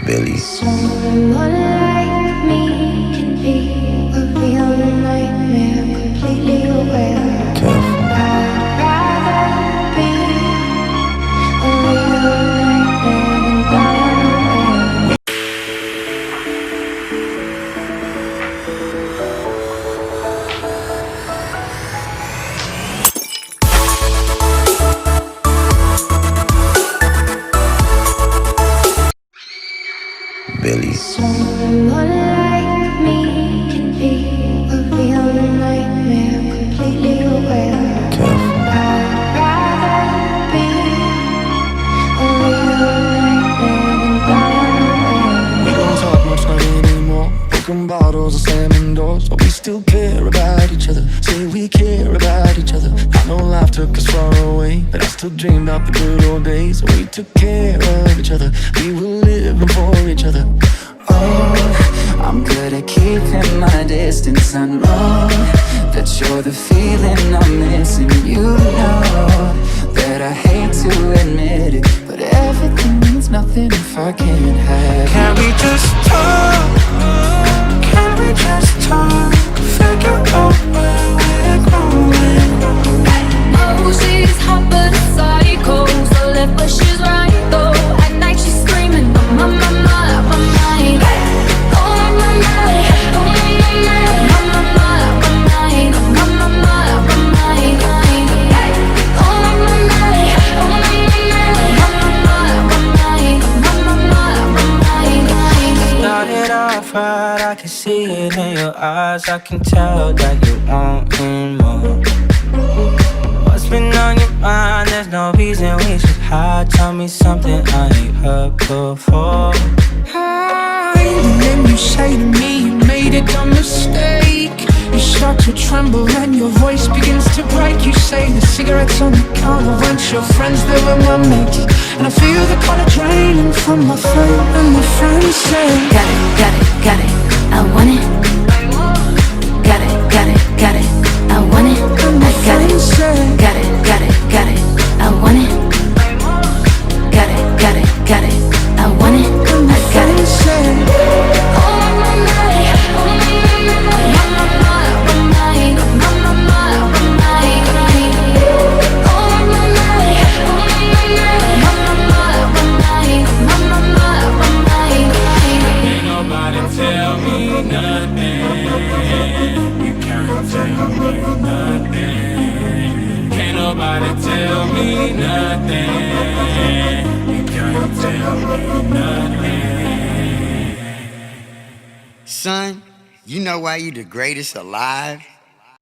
Billy. Someone like me can be a real nightmare, completely aware. Careful. I'd rather be a real nightmare than die unaware. Billy. Someone like me can be a real nightmare, completely aware. Careful. I'd rather be a real nightmare than die unaware. We don't talk much like anymore. Broken bottles and slamming doors, but we still care about each other. Say we care about each other. I know life took us far away, but I still dream about the good old days when we took care of each other. We were living for each other. Oh, I'm good at keeping my distance. I know that you're the feeling I'm missing. You know that I hate to admit it, but everything means nothing if I can't have it. Can we just talk? Can we just talk? Figure out where we're going. Oh, she's hot but a psycho, so left but she's right though. At night she's screaming, oh my, my, my, my mind. Oh my, my, my, oh my, my, my, my, my, my mind. Oh my, my, my, my mind. Oh my, my, my, oh my, my, my, my, my mind. Oh my, my, my, my mind. Started off right, I can see it in your eyes. I can tell that you want me more. What's been on your mind? There's no reason we should hide. Tell me something I ain't heard before. And then you say to me you made a dumb mistake. You start to tremble and your voice begins to break. You say the cigarettes on the counter weren't your friends, they were my mates. And I feel the color draining from my throat. And my friends say, Got it, got it, got it, I want it. Got it, got it, got it, I want it. and my I got it. friends say, Got it, got it, got it, I want it. Got it, got it, got it, I want it. and my I got it. friends say, Oh my, my, oh my, my, my, my, my, mind. Oh my, my, my, mind. Oh my, my, oh my, my, my, mind. Oh my, my, my, mind. Ain't nobody tell me nothing. You can't tell me nothing. Can't nobody tell me nothing. You can't tell me nothing. Son, you know why you the greatest alive?